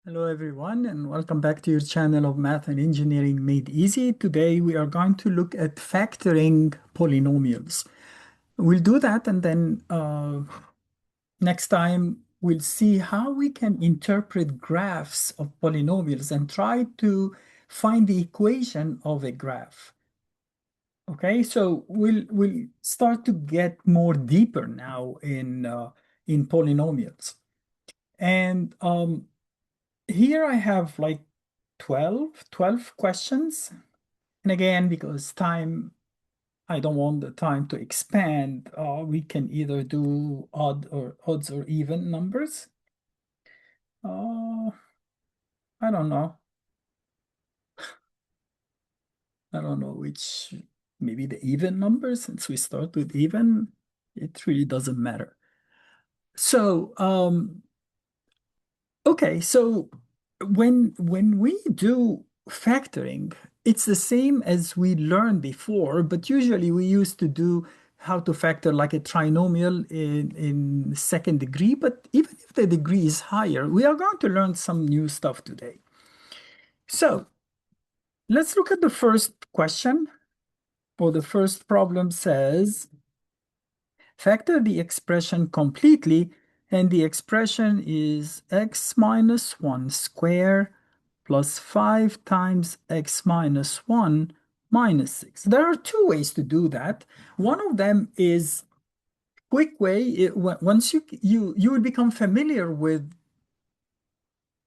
Hello everyone and welcome back to your channel of Math and Engineering Made Easy. Today we are going to look at factoring polynomials. We'll do that and then next time we'll see how we can interpret graphs of polynomials and try to find the equation of a graph. Okay, so we'll start to get more deeper now in polynomials. And here I have like 12 questions. And again, because time, I don't want the time to expand, we can either do odds or even numbers. Uh, I don't know. I don't know which, maybe the even numbers, since we start with even, it really doesn't matter. So, okay, so when we do factoring, it's the same as we learned before, but usually we used to do how to factor like a trinomial in second degree. But even if the degree is higher, we are going to learn some new stuff today. So let's look at the first question, or the first problem says, factor the expression completely, and the expression is x minus 1 square plus 5 times x minus 1 minus 6. There are two ways to do that. One of them is quick way. Once you will become familiar with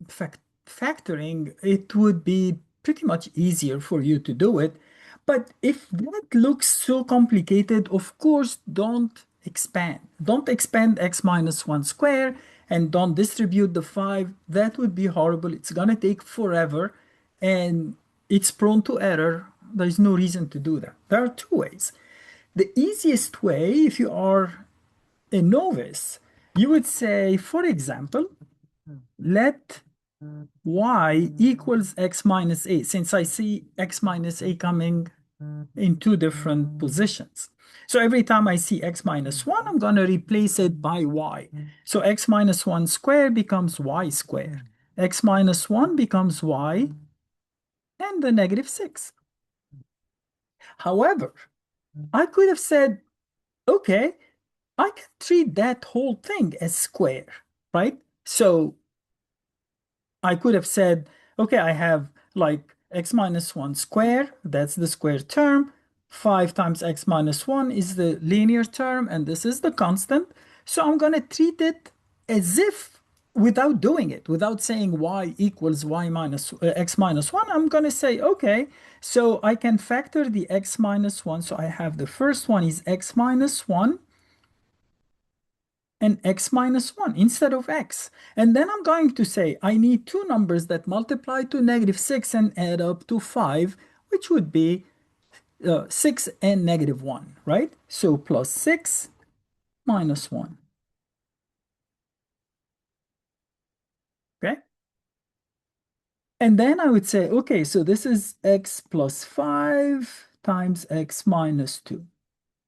factoring, it would be pretty much easier for you to do it. But if that looks so complicated, of course, don't expand. Don't expand x minus 1 square and don't distribute the 5. That would be horrible. It's going to take forever and it's prone to error. There's no reason to do that. There are two ways. The easiest way, if you are a novice, you would say, for example, let y equals x minus a, since I see x minus a coming in two different positions. So every time I see x minus 1, I'm going to replace it by y. So x minus 1 squared becomes y squared. X minus 1 becomes y and the negative 6. However, I could have said, okay, I can treat that whole thing as square, right? So I could have said, okay, I have like x minus 1 square, that's the square term. 5 times x minus 1 is the linear term, and this is the constant. So I'm going to treat it as if without doing it, without saying y equals y minus x minus 1, I'm going to say, okay, so I can factor the x minus 1. So I have the first one is x minus 1 and x minus 1 instead of x. And then I'm going to say I need two numbers that multiply to negative 6 and add up to 5, which would be 6 and negative 1, right? So plus 6 minus 1. Okay? And then I would say, okay, so this is x plus 5 times x minus 2.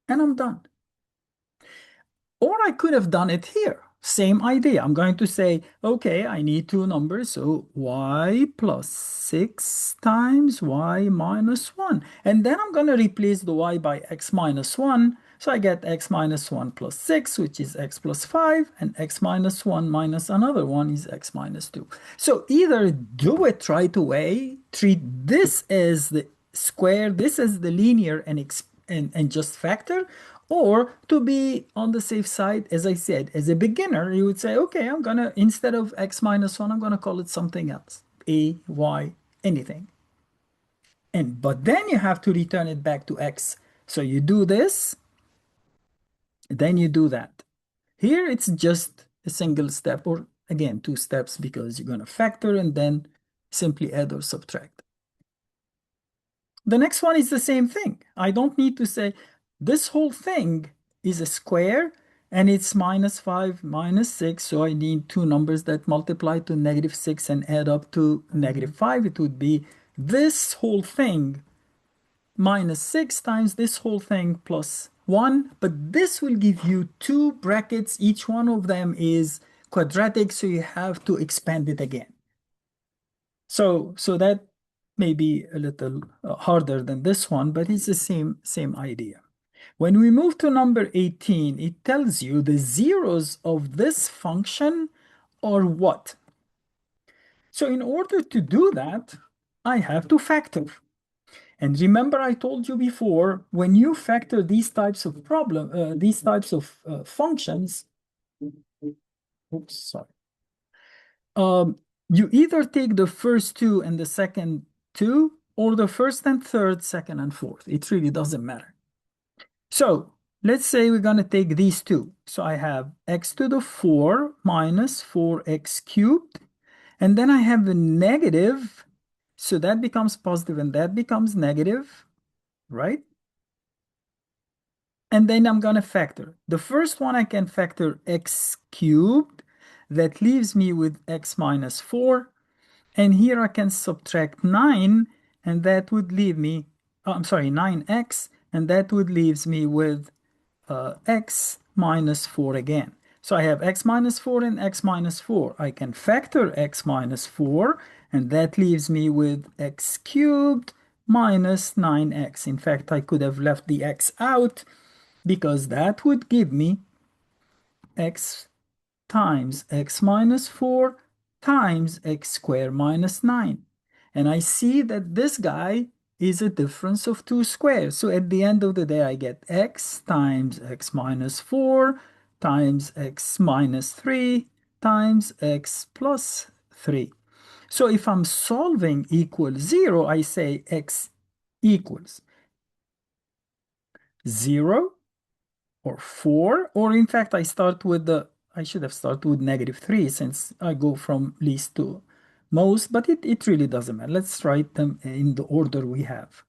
And I'm done. Or I could have done it here. Same idea. I'm going to say, okay, I need two numbers. So y plus 6 times y minus 1. And then I'm going to replace the y by x minus 1. So I get x minus 1 plus 6, which is x plus 5. And x minus 1 minus another 1 is x minus 2. So either do it right away, treat this as the square, this as the linear, and just factor, or to be on the safe side, as I said, as a beginner, you would say, okay, I'm gonna, instead of x minus 1, I'm gonna call it something else, a, y, anything. But then you have to return it back to x. So you do this, then you do that. Here it's just a single step, or again, two steps, because you're gonna factor and then simply add or subtract. The next one is the same thing. I don't need to say this whole thing is a square and it's minus 5, minus 6. So I need two numbers that multiply to negative 6 and add up to negative 5. It would be this whole thing minus 6 times this whole thing plus 1. But this will give you two brackets. Each one of them is quadratic, so you have to expand it again. So that may be a little harder than this one, but it's the same idea. When we move to number 18, it tells you the zeros of this function are what? So in order to do that, I have to factor. And remember, I told you before, when you factor these types of these types of functions, oops, sorry. You either take the first two and the second two, or the first and third, second and fourth. It really doesn't matter. So let's say we're going to take these two. So I have x to the 4 minus 4x cubed. And then I have a negative. So that becomes positive and that becomes negative, right? And then I'm going to factor. The first one I can factor x cubed. That leaves me with x minus 4. And here I can subtract 9, and that would leave me, oh, I'm sorry, 9x, and that would leaves me with x minus 4 again. So I have x minus 4 and x minus 4. I can factor x minus 4, and that leaves me with x cubed minus 9x. In fact, I could have left the x out because that would give me x times x minus 4 times x squared minus 9. And I see that this guy is a difference of two squares. So at the end of the day, I get x times x minus 4 times x minus 3 times x plus 3. So if I'm solving equals 0, I say x equals 0 or 4, or in fact, I should have started with -3 since I go from least to most, but it really doesn't matter. Let's write them in the order we have.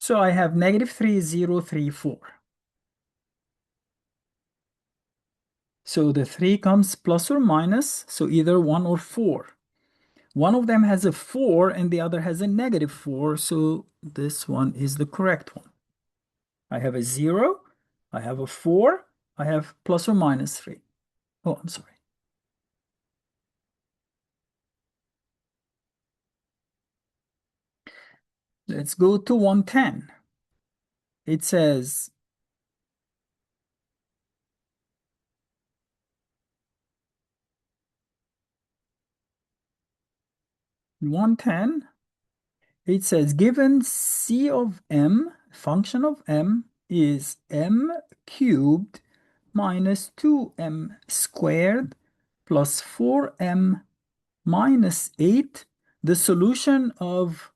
So I have -3, 0, 3, 4. So the 3 comes plus or minus, so either 1 or 4. One of them has a 4 and the other has a -4, so this one is the correct one. I have a 0, I have a 4, I have plus or minus 3. Oh, I'm sorry. Let's go to 110. It says 110. It says given C of m, function of m is m cubed minus 2m squared plus 4m minus 8. The solution of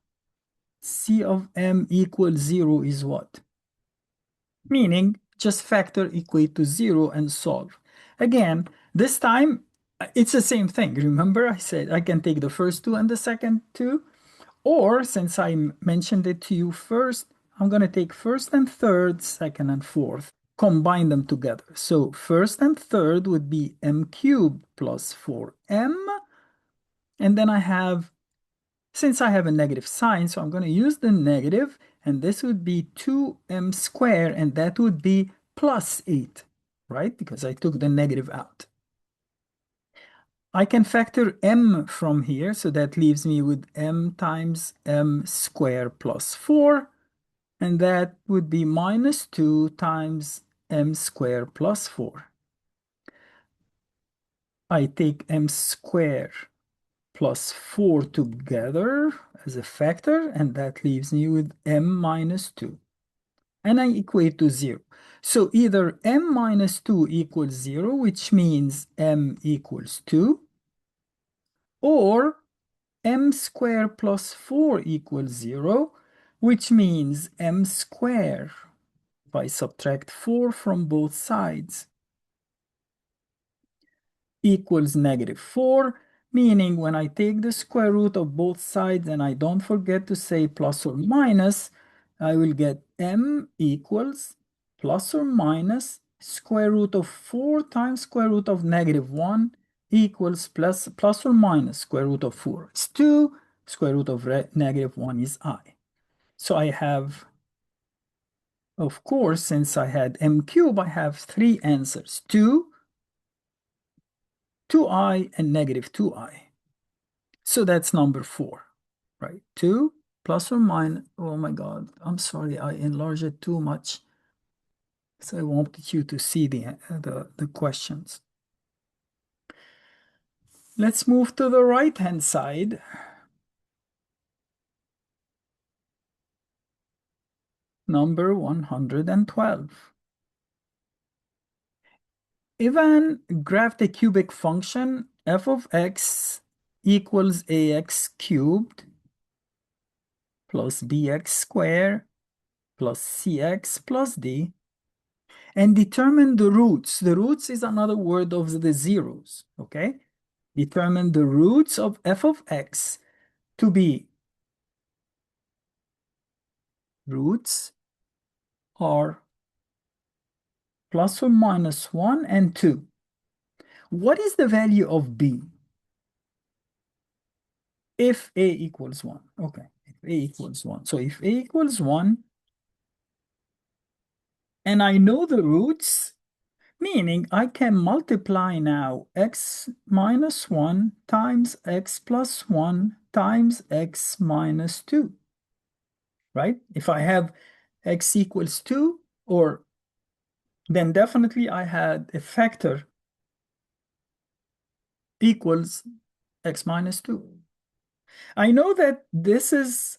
C of m equals 0 is what? Meaning just factor equate to 0 and solve. Again, this time it's the same thing. Remember, I said I can take the first two and the second two, or since I mentioned it to you first, I'm going to take first and third, second and fourth, combine them together. So first and third would be m cubed plus 4m. And then I have, since I have a negative sign, so I'm going to use the negative, and this would be 2m squared, and that would be plus 8, right? Because I took the negative out. I can factor m from here, so that leaves me with m times m squared plus 4, and that would be minus 2 times m squared plus 4. I take m squared plus 4 together as a factor, and that leaves me with m minus 2. And I equate to 0. So either m minus 2 equals 0, which means m equals 2, or m squared plus 4 equals 0, which means m squared, if I subtract 4 from both sides, equals -4, meaning when I take the square root of both sides and I don't forget to say plus or minus, I will get m equals plus or minus square root of 4 times square root of -1 equals plus or minus square root of 4 is 2, square root of -1 is I. So I have, of course, since I had m cubed, I have three answers, 2, 2i, and -2i. So that's number 4, right? 2 plus or minus, oh my God, I'm sorry, I enlarged it too much. So I wanted you to see the questions. Let's move to the right-hand side. Number 112. If graph the cubic function f of x equals ax cubed plus bx squared plus cx plus d, and determine the roots. The roots is another word of the zeros, okay? Determine the roots of f of x to be roots are plus or minus 1 and 2. What is the value of b? If a equals 1, okay, if a equals 1. So if a equals 1, and I know the roots, meaning I can multiply now x minus 1 times x plus 1 times x minus 2, right? If I have x equals 2, or then definitely I had a factor equals x minus 2. I know that this is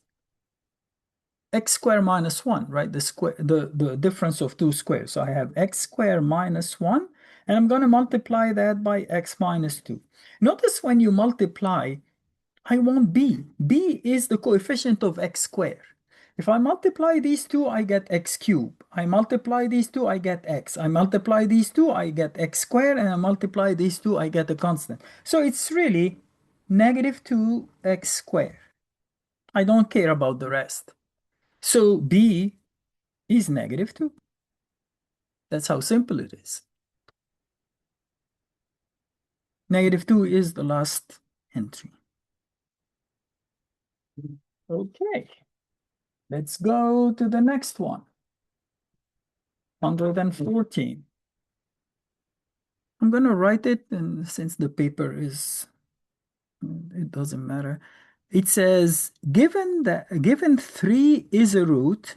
x squared minus 1, right? The difference of two squares. So I have x squared minus 1, and I'm going to multiply that by x minus 2. Notice when you multiply, I want b. b is the coefficient of x squared. If I multiply these two, I get x cubed. I multiply these two, I get x. I multiply these two, I get x squared, and I multiply these two, I get a constant. So it's really negative 2x squared. I don't care about the rest. So b is negative 2. That's how simple it is. Negative 2 is the last entry. Okay, let's go to the next one. 114. I'm going to write it, and since the paper is, it doesn't matter. It says, given 3 is a root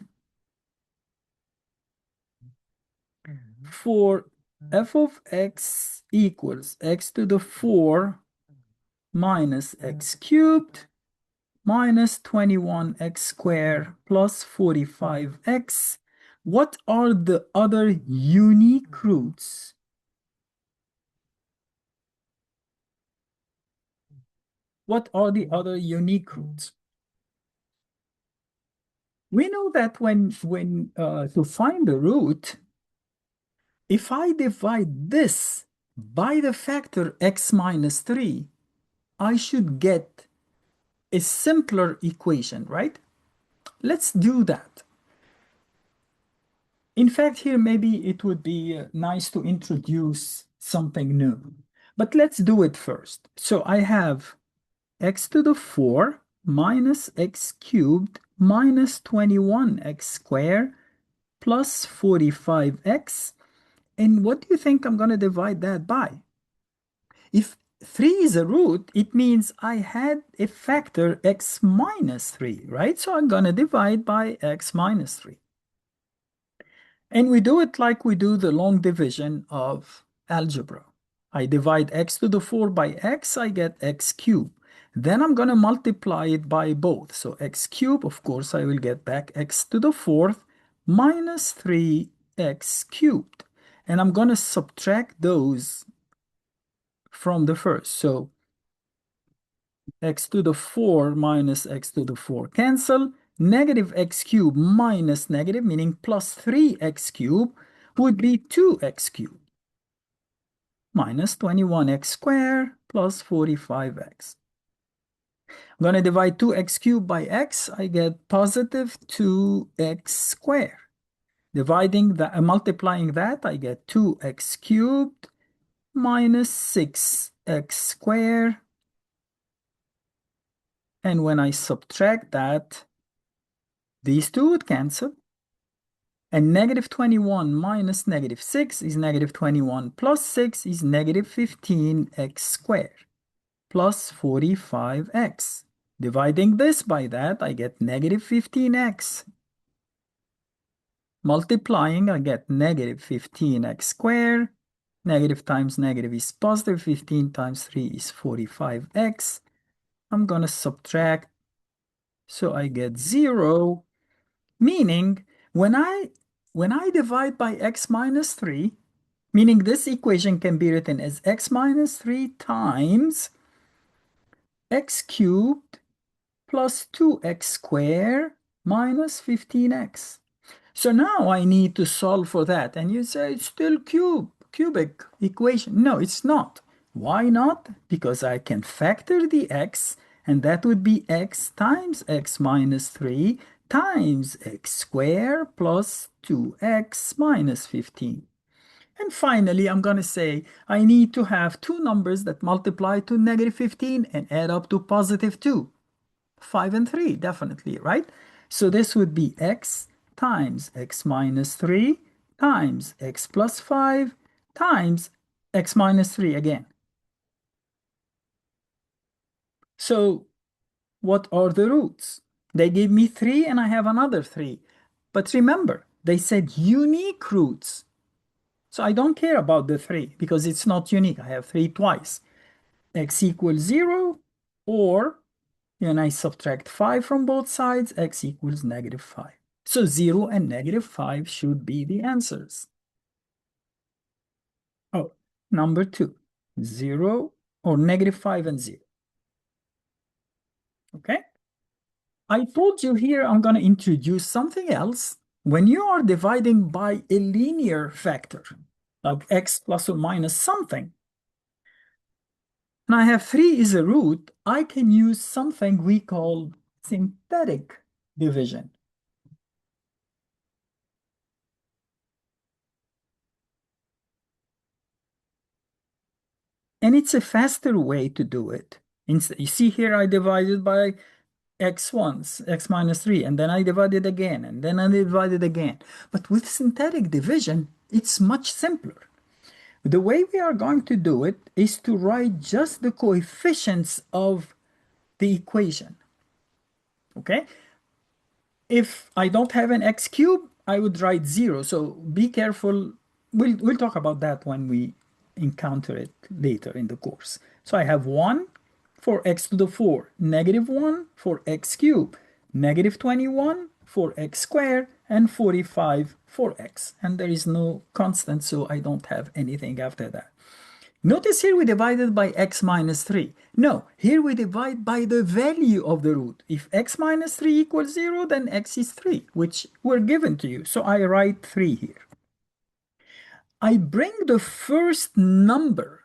for f of x equals x to the 4 minus x cubed minus 21x squared plus 45x. What are the other unique roots? What are the other unique roots? We know that when to find the root, if I divide this by the factor x minus 3, I should get a simpler equation, right? Let's do that. In fact, here maybe it would be nice to introduce something new. But let's do it first. So I have x to the 4 minus x cubed minus 21x squared plus 45x. And what do you think I'm going to divide that by? If 3 is a root, it means I had a factor x minus 3, right? So I'm going to divide by x minus 3. And we do it like we do the long division of algebra. I divide x to the 4 by x, I get x cubed. Then I'm going to multiply it by both. So x cubed, of course, I will get back x to the 4th minus 3x cubed. And I'm going to subtract those from the first. So x to the 4 minus x to the 4 cancel. Negative x cubed minus negative, meaning plus 3x cubed, would be 2x cubed minus 21x squared plus 45x. I'm going to divide 2x cubed by x. I get positive 2x squared. Dividing that, multiplying that, I get 2x cubed minus 6x squared. And when I subtract that, these two would cancel. And negative 21 minus negative 6 is negative 21 plus 6 is negative 15x squared. plus 45x. Dividing this by that, I get negative 15x. Multiplying, I get negative 15x squared. Negative times negative is positive. 15 times 3 is 45x. I'm going to subtract, so I get 0, meaning when I divide by x minus 3, meaning this equation can be written as x minus 3 times x cubed plus 2x squared minus 15x. So now I need to solve for that. And you say it's still cubic equation. No, it's not. Why not? Because I can factor the x, and that would be x times x minus 3 times x squared plus 2x minus 15. And finally, I'm going to say I need to have two numbers that multiply to negative 15 and add up to positive 2. 5 and 3, definitely, right? So this would be x times x minus 3 times x plus 5 times x minus 3 again. So what are the roots? They gave me 3 and I have another 3. But remember, they said unique roots. So I don't care about the 3 because it's not unique. I have 3 twice. X equals 0, or and I subtract 5 from both sides, x equals negative 5. So 0 and negative 5 should be the answers. Oh, number 2, 0 or negative 5 and 0. Okay? I told you here I'm going to introduce something else. When you are dividing by a linear factor, like x plus or minus something, and I have 3 is a root, I can use something we call synthetic division. And it's a faster way to do it. You see here, I divided by x once, x minus 3, and then I divided again, and then I divided again. But with synthetic division, it's much simpler. The way we are going to do it is to write just the coefficients of the equation. Okay? If I don't have an x cube, I would write 0. So be careful. We'll talk about that when we encounter it later in the course. So I have 1 for x to the 4, negative 1 for x cubed, negative 21 for x squared, and 45 for x. And there is no constant, so I don't have anything after that. Notice here we divided by x minus 3. No, here we divide by the value of the root. If x minus 3 equals 0, then x is 3, which were given to you. So I write 3 here. I bring the first number,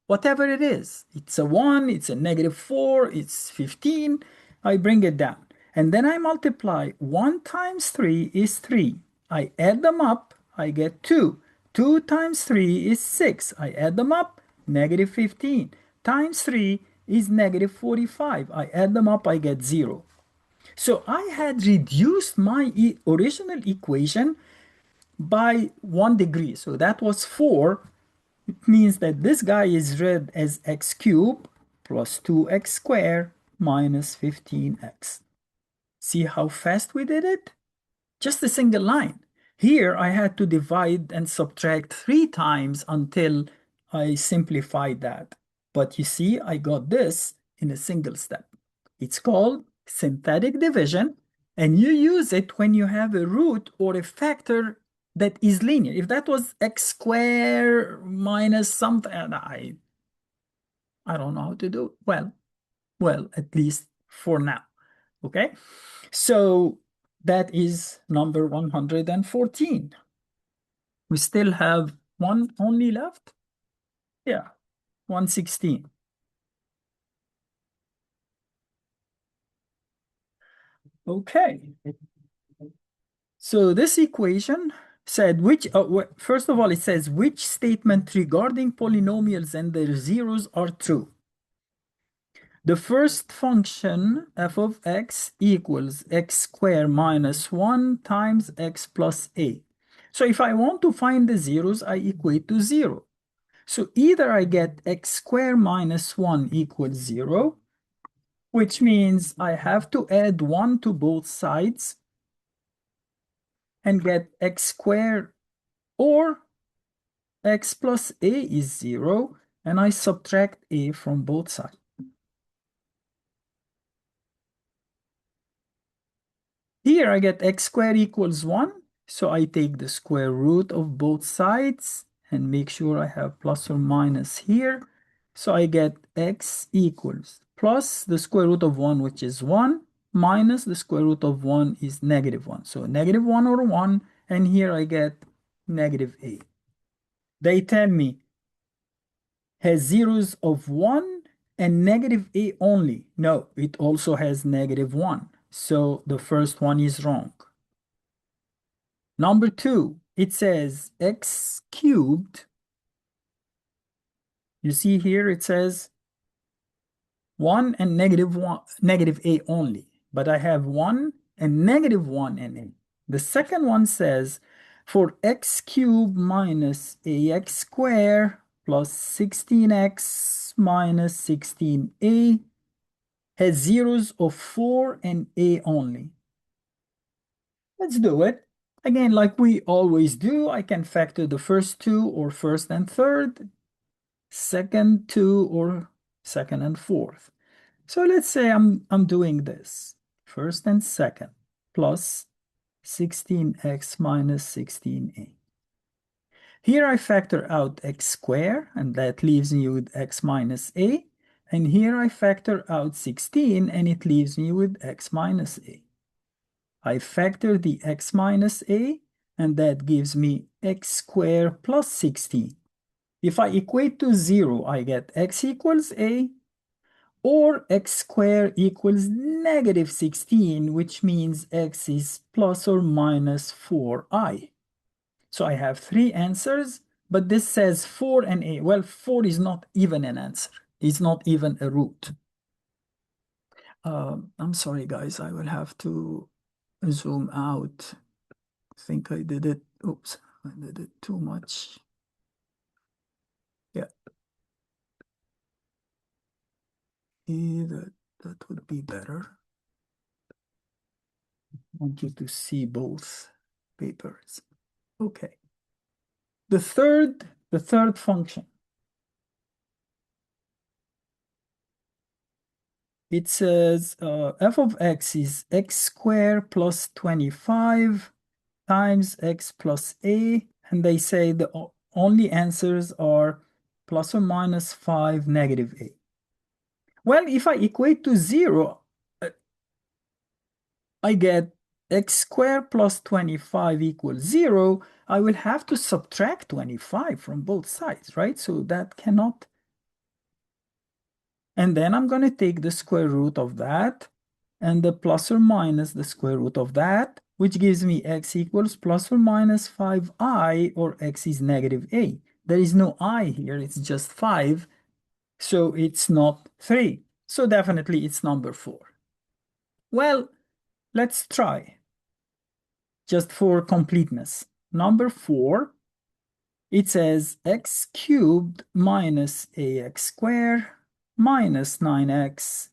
whatever it is. It's a 1, it's a negative 4, it's 15. I bring it down. And then I multiply. 1 times 3 is 3. I add them up. I get 2. 2 times 3 is 6. I add them up. Negative 15. Times 3 is negative 45. I add them up. I get 0. So I had reduced my original equation by 1 degree. So that was 4. It means that this guy is read as x cubed plus 2x squared minus 15x. See how fast we did it? Just a single line. Here I had to divide and subtract 3 times until I simplified that. But you see, I got this in a single step. It's called synthetic division, and you use it when you have a root or a factor that is linear. If that was x squared minus something, I don't know how to do it. Well, at least for now. Okay, so that is number 114. We still have one only left. Yeah, 116. Okay. So this equation said first of all, it says which statement regarding polynomials and their zeros are true. The first function, f of x, equals x squared minus 1 times x plus a. So if I want to find the zeros, I equate to 0. So either I get x squared minus 1 equals 0, which means I have to add 1 to both sides and get x squared, or x plus a is 0, and I subtract a from both sides. Here I get x squared equals 1, so I take the square root of both sides and make sure I have plus or minus here. So I get x equals plus the square root of 1, which is 1, minus the square root of 1 is negative 1. So negative 1 over 1, and here I get negative a. They tell me has zeros of 1 and negative a only. No, it also has negative 1. So the first one is wrong. Number 2, it says x cubed. You see here it says 1 and negative a only, but I have 1 and negative 1 and a. The second one says for x cubed minus ax squared plus 16x minus 16a has zeros of 4 and a only. Let's do it. Again, like we always do, I can factor the first two, or first and third, second two, or second and fourth. So let's say I'm doing this. First and second plus 16x minus 16a. Here I factor out x squared, and that leaves me with x minus a. And here I factor out 16, and it leaves me with x minus a. I factor the x minus a, and that gives me x squared plus 16. If I equate to 0, I get x equals a, or x squared equals negative 16, which means x is plus or minus 4i. So I have three answers, but this says 4 and a. Well, 4 is not even an answer. It's not even a root. I'm sorry, guys. I will have to zoom out. I think I did it. Oops, I did it too much. Yeah. That would be better. I want you to see both papers. Okay. The third function. It says f of x is x squared plus 25 times x plus a, and they say the only answers are plus or minus 5, negative a. Well, if I equate to 0, I get x squared plus 25 equals 0. I will have to subtract 25 from both sides, right? So that cannot. And then I'm going to take the square root of that and the plus or minus the square root of that, which gives me x equals plus or minus 5i, or x is negative a. There is no I here, it's just 5. So it's not 3. So definitely it's number 4. Well, let's try, just for completeness. Number 4, it says x cubed minus ax squared minus 9x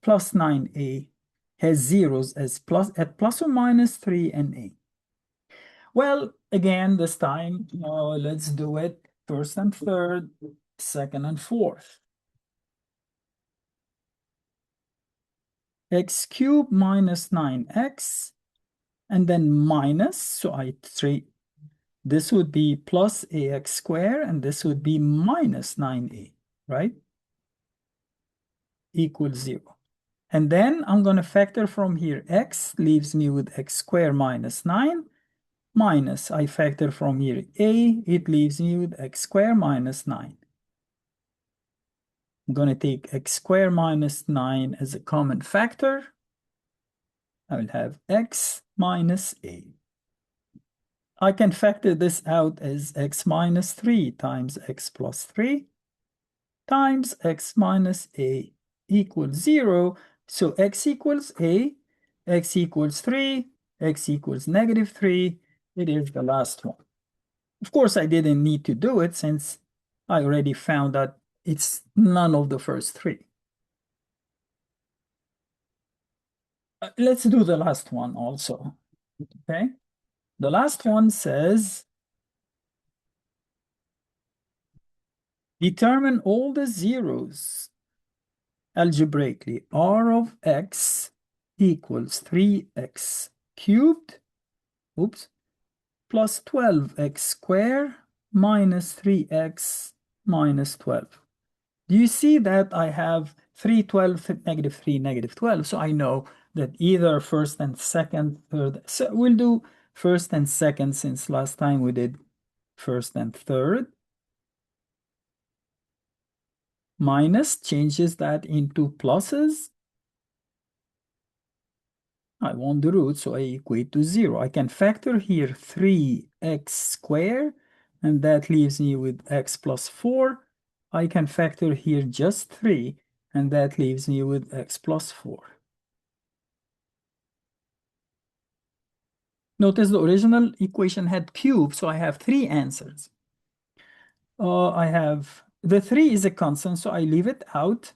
plus 9a has zeros as at plus or minus 3 and a. Well, again, this time, let's do it first and third, second and fourth. X cubed minus 9x, and then minus, so this would be plus ax squared, and this would be minus 9a, right? Equals 0. And then I'm going to factor from here. X leaves me with x squared minus 9, minus, I factor from here a, it leaves me with x squared minus 9. I'm going to take x squared minus 9 as a common factor. I will have x minus a. I can factor this out as x minus 3 times x plus 3 times x minus a equals 0. So x equals a, x equals 3, x equals negative 3. It is the last one. Of course, I didn't need to do it since I already found that it's none of the first three. Let's do the last one also. Okay. The last one says determine all the zeros algebraically. R of x equals 3x cubed, oops, plus 12x squared minus 3x minus 12. Do you see that I have 3, 12, negative 3, negative 12? So I know that either first and second, third. So we'll do first and second since last time we did first and third. Minus changes that into pluses. I want the root, so I equate to 0. I can factor here 3x squared, and that leaves me with x plus 4. I can factor here just 3, and that leaves me with x plus 4. Notice the original equation had cube, so I have 3 answers. I have the 3 is a constant, so I leave it out.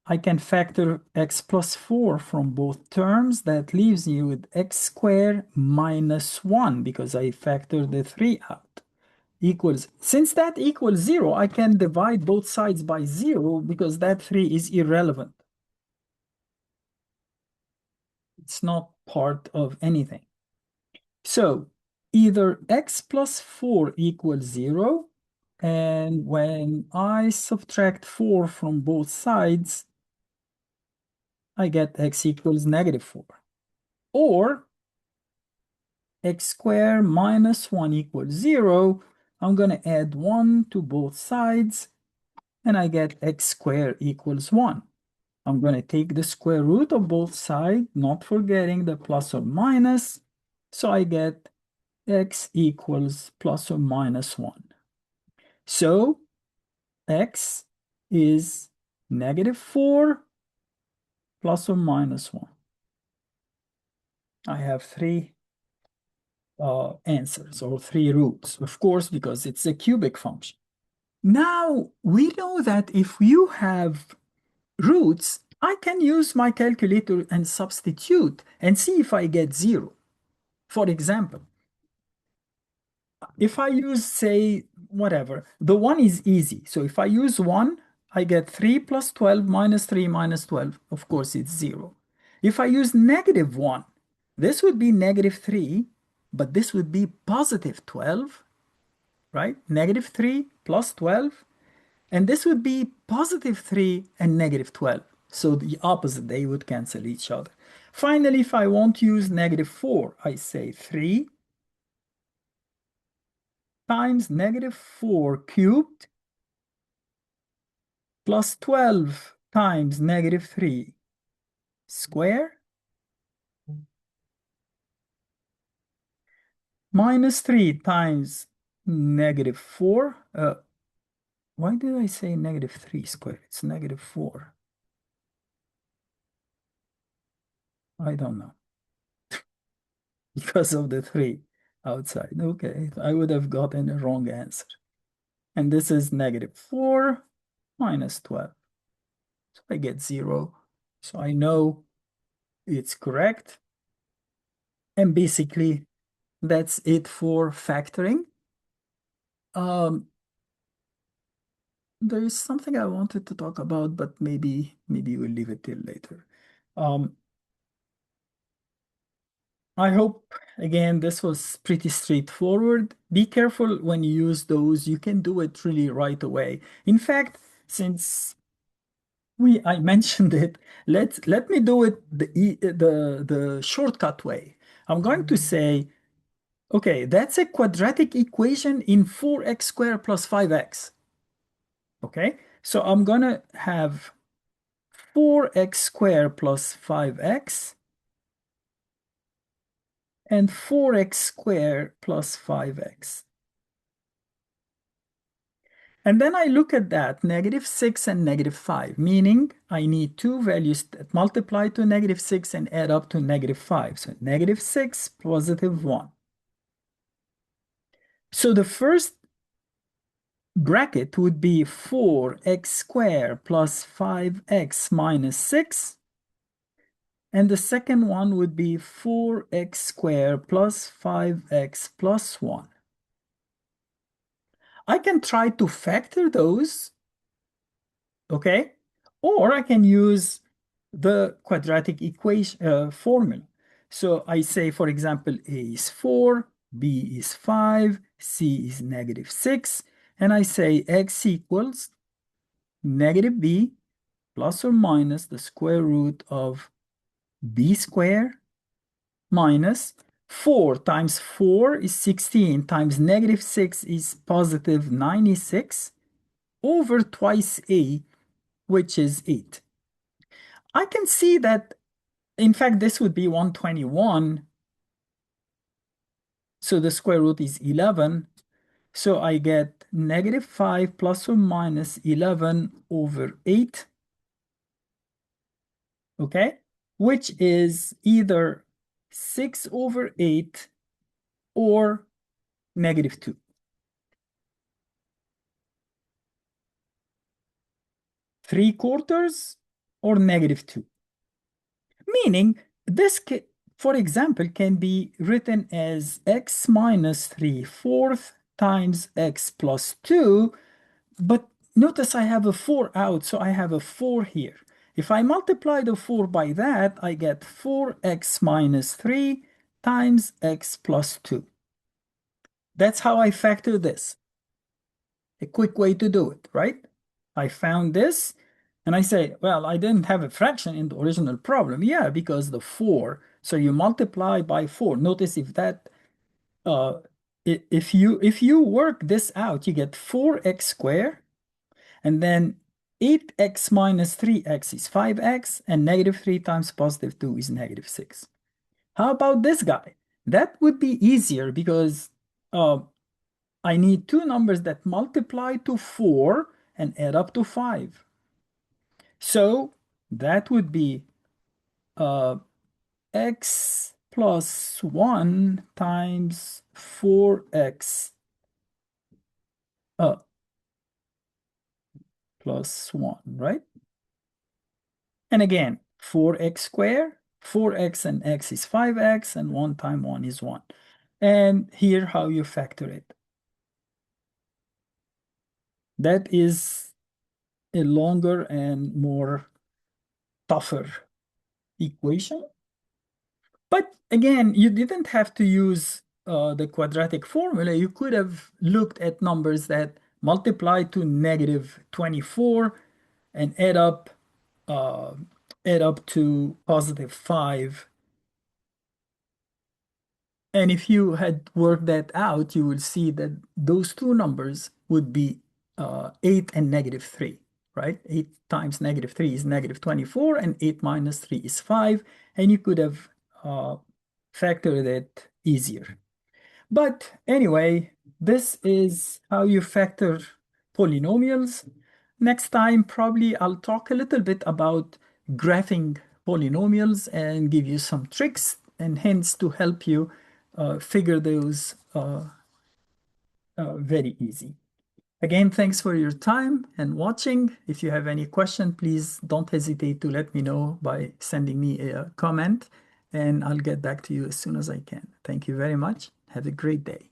I can factor x plus 4 from both terms. That leaves me with x squared minus 1 because I factored the 3 out. Equals, since that equals 0, I can divide both sides by 0 because that 3 is irrelevant. It's not part of anything. So either x plus 4 equals 0, and when I subtract 4 from both sides, I get x equals negative 4. Or x squared minus 1 equals 0. I'm going to add 1 to both sides, and I get x squared equals 1. I'm going to take the square root of both sides, not forgetting the plus or minus. So I get x equals plus or minus 1. So x is negative 4 plus or minus 1. I have 3 answers or 3 roots, of course, because it's a cubic function. Now, we know that if you have roots, I can use my calculator and substitute and see if I get 0. For example, if I use, say, whatever, the 1 is easy. So if I use 1, I get 3 plus 12 minus 3 minus 12. Of course, it's 0. If I use negative 1, this would be negative 3, but this would be positive 12, right? Negative 3 plus 12. And this would be positive 3 and negative 12. So the opposite, they would cancel each other. Finally, if I want to use negative 4, I say 3 times negative 4 cubed plus 12 times negative 3 square minus 3 times negative 4. Why did I say negative 3 squared? It's negative 4. I don't know. Because of the 3 outside. Okay, I would have gotten a wrong answer. And this is negative 4 minus 12. So I get 0. So I know it's correct. And basically, that's it for factoring. There is something I wanted to talk about, but maybe we'll leave it till later. I hope, again, this was pretty straightforward. Be careful when you use those. You can do it really right away. In fact, since I mentioned it, let me do it the shortcut way. I'm going to say, okay, that's a quadratic equation in 4x squared plus 5x. Okay, so I'm gonna have 4x squared plus 5x and 4x squared plus 5x. And then I look at that, negative 6 and negative 5, meaning I need two values that multiply to negative 6 and add up to negative 5. So negative 6, positive 1. So the first bracket would be 4x squared plus 5x minus 6. And the second one would be 4x squared plus 5x plus 1. I can try to factor those, okay? Or I can use the quadratic equation formula. So I say, for example, A is 4, B is 5, C is negative 6, and I say x equals negative b plus or minus the square root of b squared minus 4 times 4 is 16 times negative 6 is positive 96 over twice a, which is 8. I can see that, in fact, this would be 121. So the square root is 11. So I get negative 5 plus or minus 11 over 8, okay? Which is either 6 over 8 or negative 2. 3/4 or negative 2. Meaning this, for example, can be written as x minus 3/4 times x plus 2. But notice I have a 4 out, so I have a 4 here. If I multiply the 4 by that, I get 4x minus 3 times x plus 2. That's how I factor this. A quick way to do it, right? I found this and I say, well, I didn't have a fraction in the original problem. Yeah, because the 4. So you multiply by 4. Notice if that uh if you work this out, you get 4x squared, and then 8x minus 3x is 5x, and negative 3 times positive 2 is negative 6. How about this guy? That would be easier because uh, I need two numbers that multiply to 4 and add up to 5. So that would be uh, x plus 1 times 4x uh, plus 1, right? And again, 4x squared, 4x and x is 5x, and 1 times 1 is 1. And here how you factor it. That is a longer and more tougher equation. But again, you didn't have to use the quadratic formula. You could have looked at numbers that multiply to negative 24 and uh, add up to positive 5. And if you had worked that out, you would see that those two numbers would be 8 and negative 3, right? 8 times negative 3 is negative 24, and 8 minus 3 is 5. And you could have uh, factored it easier. But anyway, this is how you factor polynomials. Next time, probably I'll talk a little bit about graphing polynomials and give you some tricks and hints to help you figure those very easy. Again, thanks for your time and watching. If you have any question, please don't hesitate to let me know by sending me a comment, and I'll get back to you as soon as I can. Thank you very much. Have a great day.